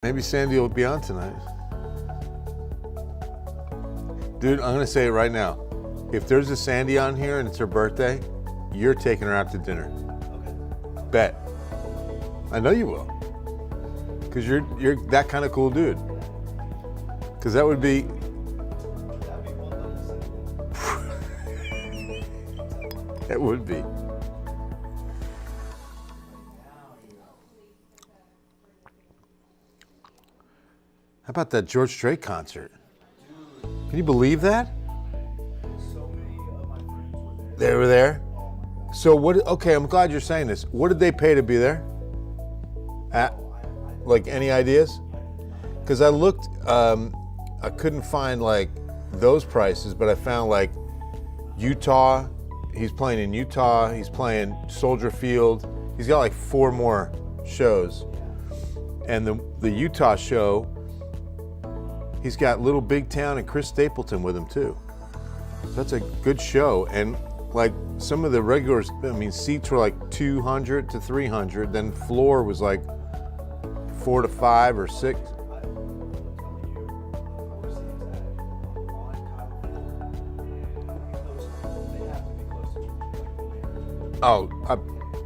Maybe Sandy will be on tonight. Dude, I'm going to say it right now. If there's a Sandy on here and it's her birthday, you're taking her out to dinner. Okay. Bet. I know you will. Because you're that kind of cool dude. Because that would be... It would be. How about that George Strait concert? Can you believe that? So many of my friends were there. They were there? So what, okay, I'm glad you're saying this. What did they pay to be there? Like any ideas? Because I looked, I couldn't find like those prices, but I found like Utah, he's playing in Utah, he's playing Soldier Field. He's got like 4 more shows. And the Utah show, he's got Little Big Town and Chris Stapleton with him too. That's a good show. And like some of the regulars, I mean, seats were like 200 to 300. Then floor was like 4 to 5 or 6. Oh,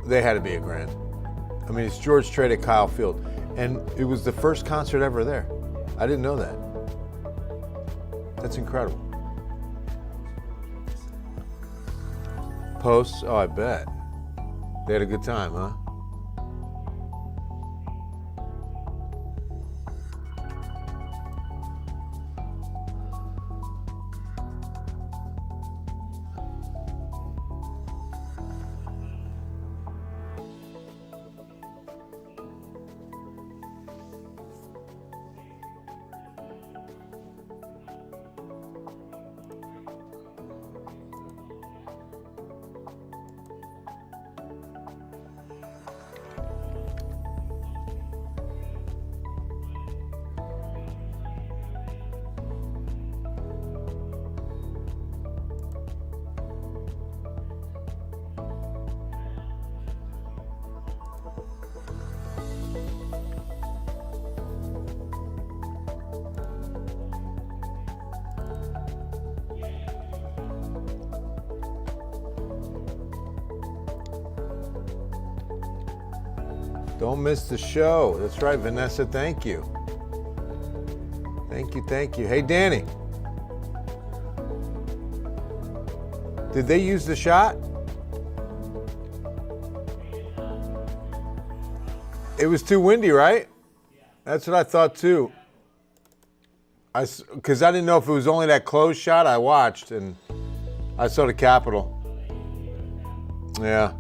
they had to be $1,000. I mean, it's George Strait at Kyle Field. And it was the first concert ever there. I didn't know that. That's incredible. Posts? Oh, I bet. They had a good time, huh? Don't miss the show. That's right, Vanessa, thank you. Thank you, thank you. Hey, Danny. Did they use the shot? It was too windy, right? That's what I thought too. Because I didn't know if it was only that close shot I watched, and I saw the Capitol. Yeah.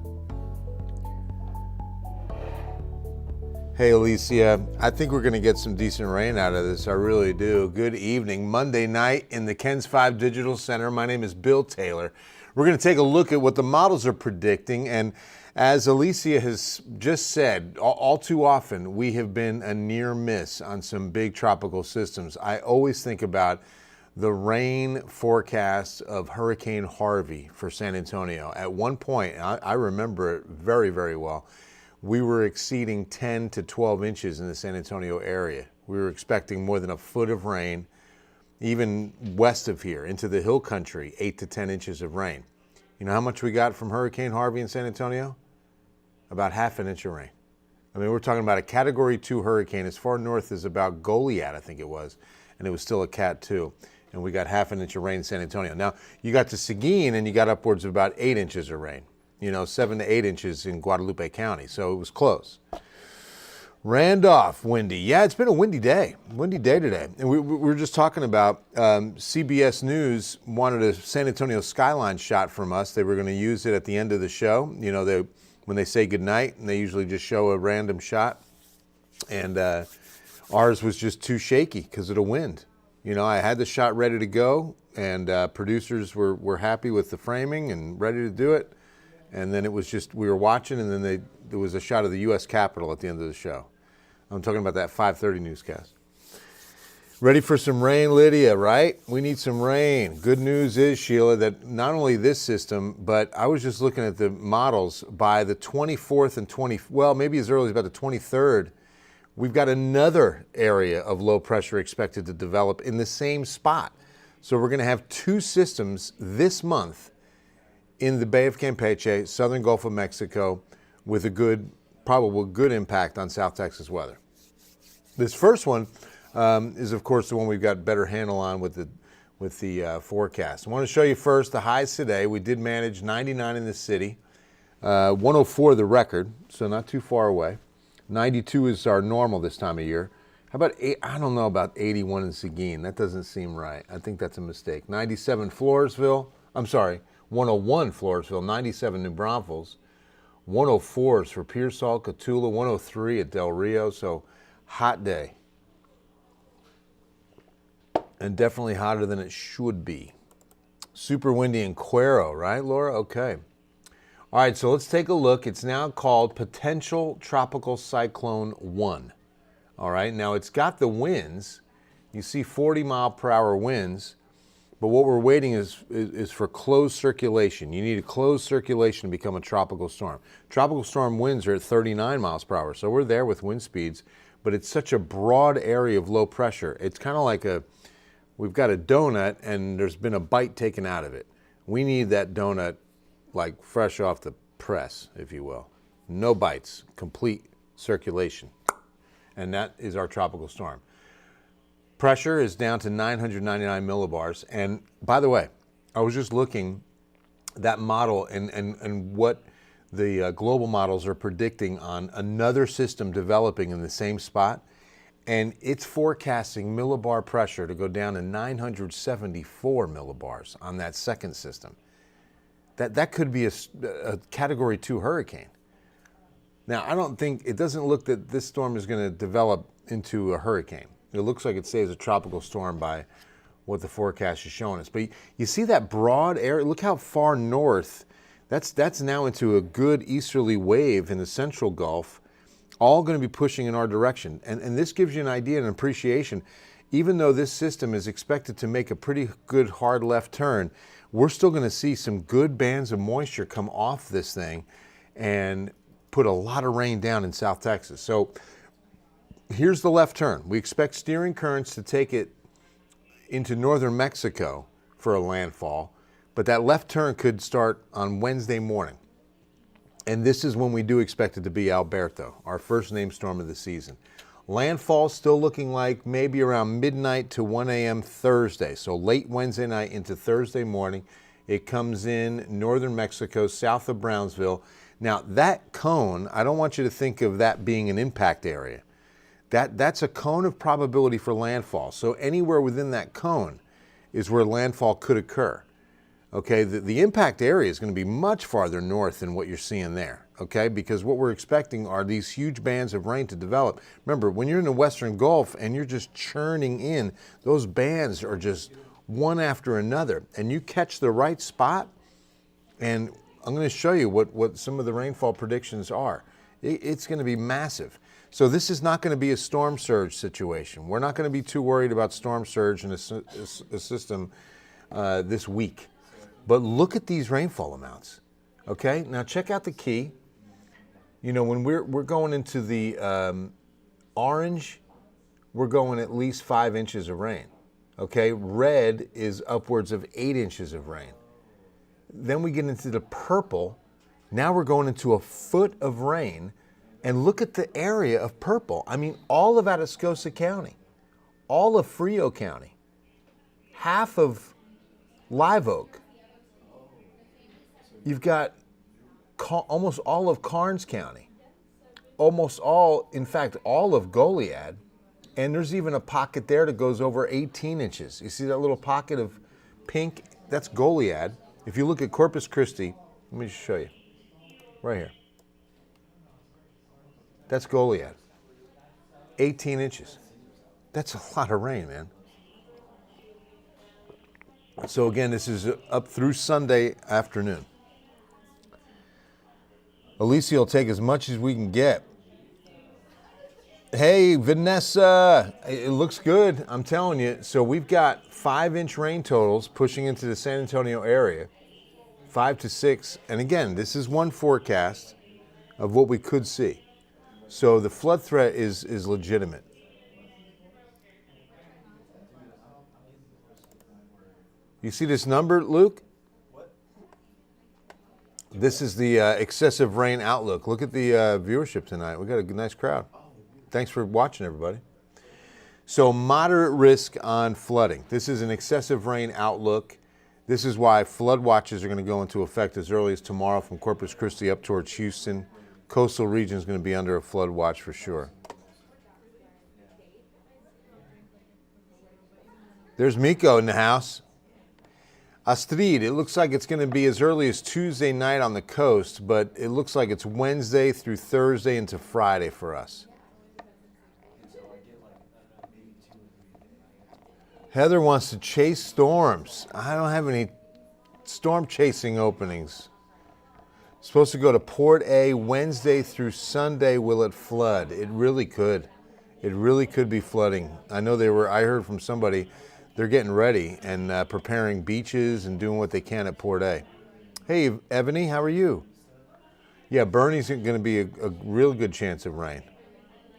Hey, Alicia, I think we're going to get some decent rain out of this. I really do. Good evening. Monday night in the KENS 5 Digital Center. My name is Bill Taylor. We're going to take a look at what the models are predicting. And as Alicia has just said, all too often, we have been a near miss on some big tropical systems. I always think about the rain forecast of Hurricane Harvey for San Antonio. At one point, I remember it very, very well, we were exceeding 10 to 12 inches in the San Antonio area. We were expecting more than a foot of rain, even west of here into the hill country, 8 to 10 inches of rain. You know how much we got from Hurricane Harvey in San Antonio? About half an inch of rain. I mean, we're talking about a Category 2 hurricane as far north as about Goliad, I think it was, and it was still a Cat 2. And we got half an inch of rain in San Antonio. Now, you got to Seguin and you got upwards of about 8 inches of rain. 7 to 8 inches in Guadalupe County, so it was close. Randolph, windy. Yeah, it's been a windy day today. And we were just talking about CBS News wanted a San Antonio skyline shot from us. They were going to use it at the end of the show. When they say goodnight, and they usually just show a random shot. And ours was just too shaky because of the wind. I had the shot ready to go, and producers were happy with the framing and ready to do it. And then it was just, we were watching, and then there was a shot of the U.S. Capitol at the end of the show. I'm talking about that 5:30 newscast. Ready for some rain, Lydia, right? We need some rain. Good news is, Sheila, that not only this system, but I was just looking at the models by the 24th and maybe as early as about the 23rd, we've got another area of low pressure expected to develop in the same spot. So we're going to have two systems this month in the Bay of Campeche, southern Gulf of Mexico, with a good, probable good impact on South Texas weather. This first one is, of course, the one we've got better handle on with the forecast. I want to show you first the highs today. We did manage 99 in the city, 104 the record, so not too far away. 92 is our normal this time of year. How about I don't know about 81 in Seguin. That doesn't seem right. I think that's a mistake. 97 Floresville. I'm sorry, 101 Floresville, 97 New Braunfels, 104s for Pearsall, Cotulla, 103 at Del Rio. So hot day. And definitely hotter than it should be. Super windy in Cuero, right, Laura? Okay. All right, so let's take a look. It's now called Potential Tropical Cyclone 1. All right, now it's got the winds. You see 40-mile-per-hour winds, but what we're waiting is for closed circulation. You need a closed circulation to become a tropical storm. Tropical storm winds are at 39 miles per hour, so we're there with wind speeds, but it's such a broad area of low pressure. It's kind of like we've got a donut and there's been a bite taken out of it. We need that donut like fresh off the press, if you will. No bites, complete circulation. And that is our tropical storm. Pressure is down to 999 millibars. And by the way, I was just looking that model and what the global models are predicting on another system developing in the same spot. And it's forecasting millibar pressure to go down to 974 millibars on that second system. That could be a Category 2 hurricane. Now, it doesn't look that this storm is going to develop into a hurricane. It looks like it stays a tropical storm by what the forecast is showing us. But you see that broad area? Look how far north. That's now into a good easterly wave in the central Gulf, all going to be pushing in our direction. And this gives you an idea and appreciation. Even though this system is expected to make a pretty good hard left turn, we're still going to see some good bands of moisture come off this thing and put a lot of rain down in South Texas. So here's the left turn. We expect steering currents to take it into northern Mexico for a landfall, but that left turn could start on Wednesday morning. And this is when we do expect it to be Alberto, our first named storm of the season. Landfall still looking like maybe around midnight to 1 a.m. Thursday. So late Wednesday night into Thursday morning. It comes in northern Mexico, south of Brownsville. Now that cone, I don't want you to think of that being an impact area. That's a cone of probability for landfall. So anywhere within that cone is where landfall could occur. Okay, the impact area is going to be much farther north than what you're seeing there, okay, because what we're expecting are these huge bands of rain to develop. Remember, when you're in the Western Gulf and you're just churning in, those bands are just one after another, and you catch the right spot, and I'm going to show you what some of the rainfall predictions are. It's going to be massive. So this is not going to be a storm surge situation. We're not going to be too worried about storm surge in a system this week. But look at these rainfall amounts, okay? Now check out the key. You know, when we're going into the orange, we're going at least 5 inches of rain, okay? Red is upwards of 8 inches of rain. Then we get into the purple. Now we're going into a foot of rain. And look at the area of purple. I mean, all of Atascosa County, all of Frio County, half of Live Oak. You've got almost all of Karnes County, almost all, in fact, all of Goliad, and there's even a pocket there that goes over 18 inches. You see that little pocket of pink? That's Goliad. If you look at Corpus Christi, let me just show you, right here. That's Goliad, 18 inches. That's a lot of rain, man. So again, this is up through Sunday afternoon. Alicia will take as much as we can get. Hey, Vanessa, it looks good, I'm telling you. So we've got 5-inch rain totals pushing into the San Antonio area, 5 to 6. And again, this is one forecast of what we could see. So the flood threat is legitimate. You see this number, Luke? This is the excessive rain outlook. Look at the viewership tonight. We got a nice crowd. Thanks for watching, everybody. So moderate risk on flooding. This is an excessive rain outlook. This is why flood watches are going to go into effect as early as tomorrow from Corpus Christi up towards Houston. Coastal region is going to be under a flood watch for sure. There's Miko in the house. Astrid, it looks like it's going to be as early as Tuesday night on the coast, but it looks like it's Wednesday through Thursday into Friday for us. Heather wants to chase storms. I don't have any storm chasing openings. Supposed to go to Port A Wednesday through Sunday. Will it flood? It really could. It really could be flooding. I know I heard from somebody, they're getting ready and preparing beaches and doing what they can at Port A. Hey, Ebony, how are you? Yeah, Bernie's going to be a real good chance of rain.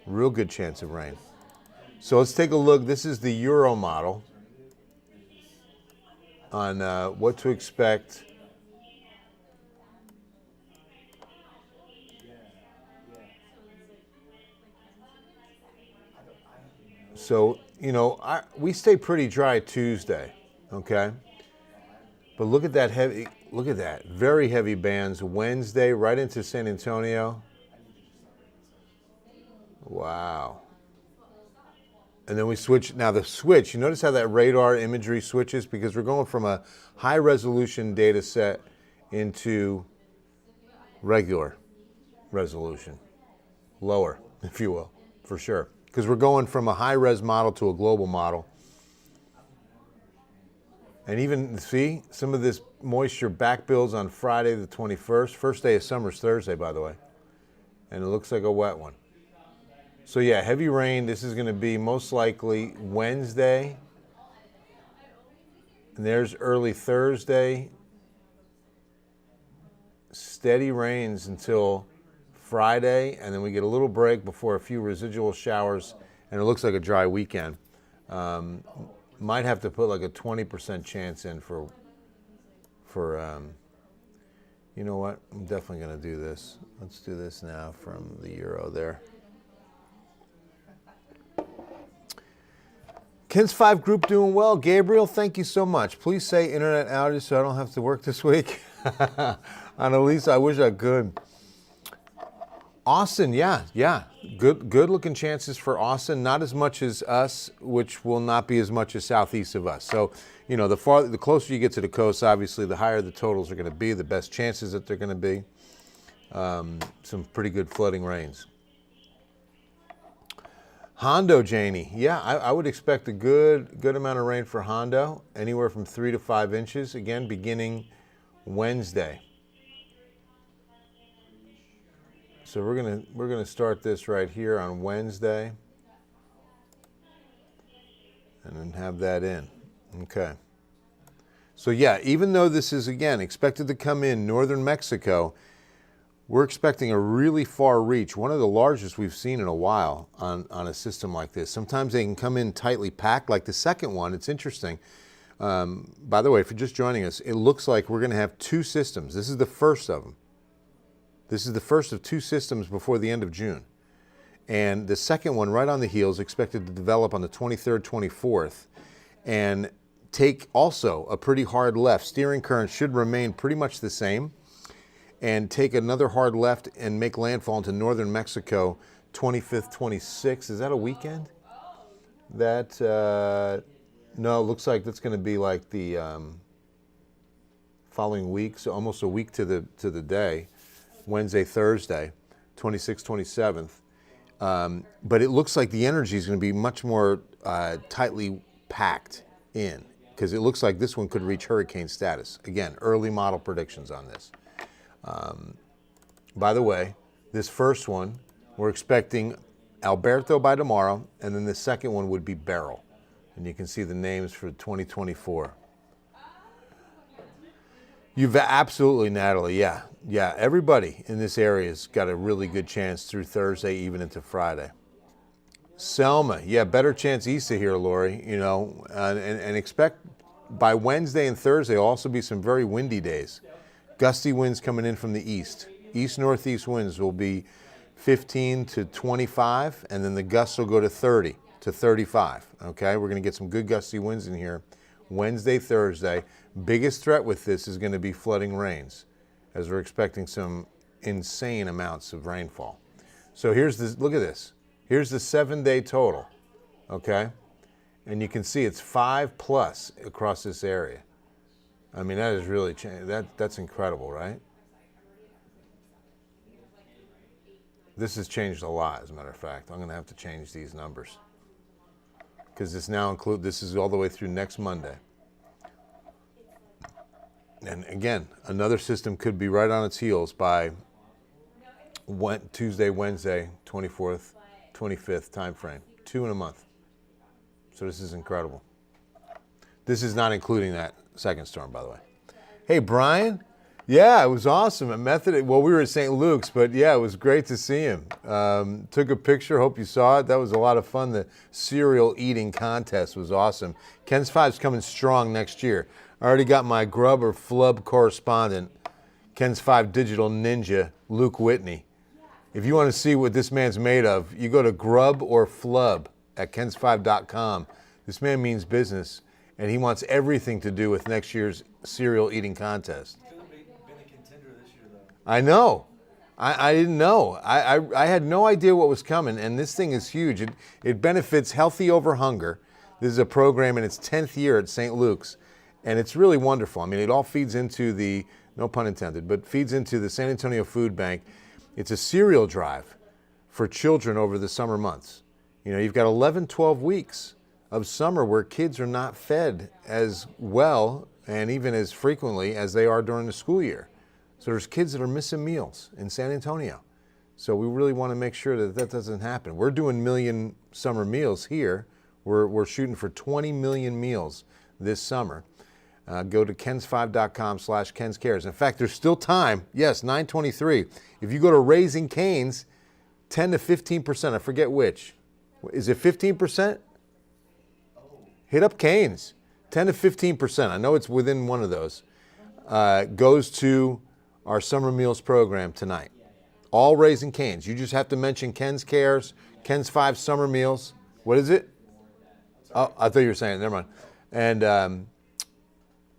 Real good chance of rain. So let's take a look. This is the Euro model on what to expect. So, we stay pretty dry Tuesday, okay? But look at that very heavy bands Wednesday right into San Antonio. Wow. And then we switch. Now the switch, you notice how that radar imagery switches? Because we're going from a high resolution data set into regular resolution. Lower, if you will, for sure. Because we're going from a high-res model to a global model. And even, see, some of this moisture back builds on Friday the 21st. First day of summer is Thursday, by the way. And it looks like a wet one. So yeah, heavy rain. This is going to be most likely Wednesday. And there's early Thursday. Steady rains until Friday, and then we get a little break before a few residual showers, and it looks like a dry weekend. Might have to put like a 20% chance in for you know what? I'm definitely going to do this. Let's do this now from the Euro there. Ken's 5 group doing well. Gabriel, thank you so much. Please say internet outage so I don't have to work this week. Annalise, I wish I could. Austin, yeah. Good looking chances for Austin. Not as much as us, which will not be as much as southeast of us. So, the closer you get to the coast, obviously, the higher the totals are going to be, the best chances that they're going to be. Some pretty good flooding rains. Hondo, Janie. Yeah, I would expect a good amount of rain for Hondo, anywhere from 3 to 5 inches, again, beginning Wednesday. So we're gonna start this right here on Wednesday, and then have that in. Okay. So yeah, even though this is again expected to come in northern Mexico, we're expecting a really far reach, one of the largest we've seen in a while on a system like this. Sometimes they can come in tightly packed, like the second one. It's interesting. By the way, if you're just joining us, it looks like we're gonna have 2 systems. This is the first of them. This is the first of 2 systems before the end of June. And the second one, right on the heels, expected to develop on the 23rd, 24th, and take also a pretty hard left. Steering current should remain pretty much the same, and take another hard left and make landfall into northern Mexico, 25th, 26th. Is that a weekend? That, no, it looks like that's going to be like the following week, so almost a week to the day. Wednesday, Thursday, 26th, 27th. But it looks like the energy is going to be much more tightly packed in, because it looks like this one could reach hurricane status. Again, early model predictions on this. By the way, this first one, we're expecting Alberto by tomorrow, and then the second one would be Beryl. And you can see the names for 2024. You've absolutely, Natalie. Yeah. Yeah. Everybody in this area's got a really good chance through Thursday, even into Friday. Selma. Yeah. Better chance east of here, Lori, you know, and expect by Wednesday and Thursday will also be some very windy days. Gusty winds coming in from the east. East-northeast winds will be 15 to 25, and then the gusts will go to 30 to 35. Okay, we're going to get some good gusty winds in here Wednesday, Thursday. Biggest threat with this is going to be flooding rains, as we're expecting some insane amounts of rainfall. So here's this. Look at this. Here's the 7-day total. Okay, and you can see it's 5+ across this area. I mean, that is really that's incredible, right? This has changed a lot, as a matter of fact. I'm going to have to change these numbers because this is all the way through next Monday. And again, another system could be right on its heels by Tuesday, Wednesday, 24th, 25th time frame. 2 in a month. So this is incredible. This is not including that second storm, by the way. Hey, Brian. Yeah, it was awesome at Method. Well, we were at St. Luke's, but yeah, it was great to see him. Took a picture. Hope you saw it. That was a lot of fun. The cereal eating contest was awesome. Ken's 5's coming strong next year. I already got my grub or flub correspondent, Ken's 5 digital ninja, Luke Whitney. If you want to see what this man's made of, you go to grub or flub at kens5.com. This man means business, and he wants everything to do with next year's cereal eating contest. I know. I didn't know. I had no idea what was coming, and this thing is huge. It benefits Healthy Over Hunger. This is a program in its 10th year at St. Luke's, and it's really wonderful. I mean, it all feeds into the, no pun intended, but feeds into the San Antonio Food Bank. It's a cereal drive for children over the summer months. You know, you've got 11, 12 weeks of summer where kids are not fed as well and even as frequently as they are during the school year. So there's kids that are missing meals in San Antonio. So we really want to make sure that that doesn't happen. We're doing million summer meals here. We're shooting for 20 million meals this summer. Go to kens5.com/KensCares. In fact, there's still time. Yes, 9/23. If you go to Raising Cane's, 10 to 15%, I forget which. Is it 15%? Hit up Cane's. 10 to 15%. I know it's within one of those. Goes to our summer meals program tonight. All Raising Cane's. You just have to mention Ken's Cares, Ken's 5 summer meals. What is it? Oh, I thought you were saying, never mind. And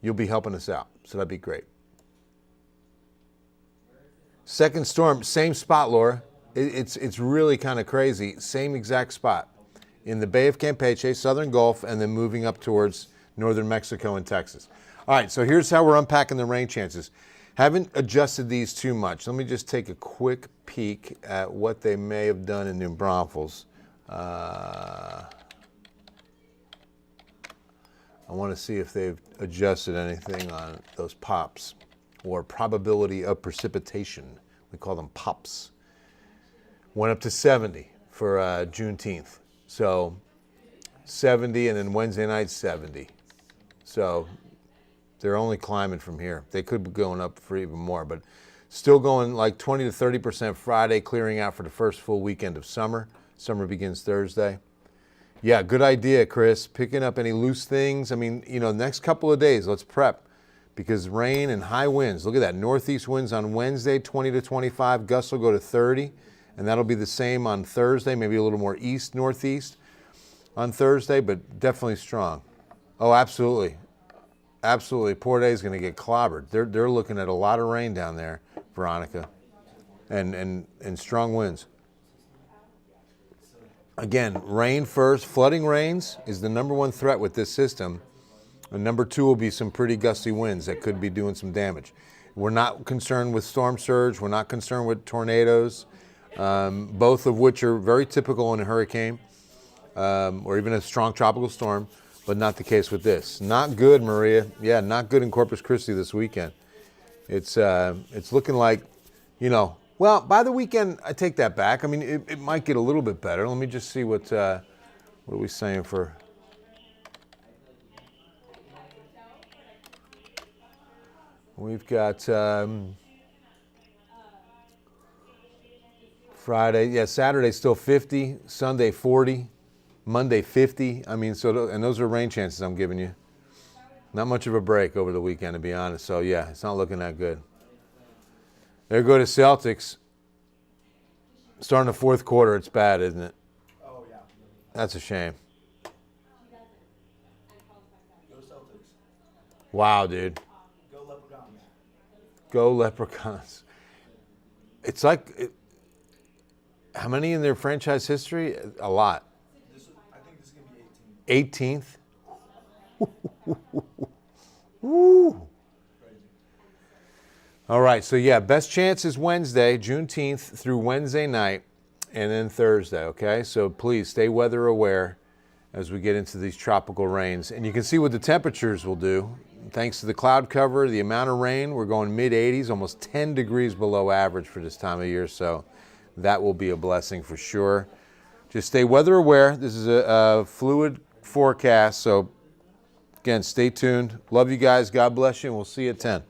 you'll be helping us out. So that'd be great. Second storm, same spot, Laura. It's really kind of crazy. Same exact spot in the Bay of Campeche, Southern Gulf, and then moving up towards northern Mexico and Texas. All right, so here's how we're unpacking the rain chances. Haven't adjusted these too much. Let me just take a quick peek at what they may have done in New Braunfels. I want to see if they've adjusted anything on those pops or probability of precipitation. We call them pops. Went up to 70 for Juneteenth. So 70, and then Wednesday night 70. So they're only climbing from here. They could be going up for even more, but still going like 20 to 30% Friday, clearing out for the first full weekend of summer. Summer begins Thursday. Yeah, good idea, Chris. Picking up any loose things. I mean, you know, next couple of days, let's prep because rain and high winds. Look at that. Northeast winds on Wednesday, 20 to 25. Gusts will go to 30, and that'll be the same on Thursday, maybe a little more east, northeast on Thursday, but definitely strong. Oh, absolutely. Absolutely. Port A is going to get clobbered. They're looking at a lot of rain down there, Veronica, and strong winds. Again, rain first. Flooding rains is the number one threat with this system. And number two will be some pretty gusty winds that could be doing some damage. We're not concerned with storm surge. We're not concerned with tornadoes, both of which are very typical in a hurricane or even a strong tropical storm, but not the case with this. Not good, Maria. Yeah, not good in Corpus Christi this weekend. It's looking like, you know, well, by the weekend, I take that back. I mean, it might get a little bit better. Let me just see what are we saying for... We've got Friday, yeah, Saturday still 50, Sunday 40, Monday 50. I mean, and those are rain chances I'm giving you. Not much of a break over the weekend, to be honest. So, yeah, it's not looking that good. There go to Celtics. Starting the fourth quarter, it's bad, isn't it? Oh, yeah. That's a shame. Go Celtics. Wow, dude. Go Leprechauns. Go Leprechauns. It's like, how many in their franchise history? A lot. I think this is going to be 18th? Woo. crazy. All right, so yeah, best chance is Wednesday, Juneteenth through Wednesday night, and then Thursday, okay? So please stay weather aware as we get into these tropical rains. And you can see what the temperatures will do. Thanks to the cloud cover, the amount of rain, we're going mid-80s, almost 10 degrees below average for this time of year, so that will be a blessing for sure. Just stay weather aware. This is a fluid forecast, so again, stay tuned. Love you guys. God bless you, and we'll see you at 10.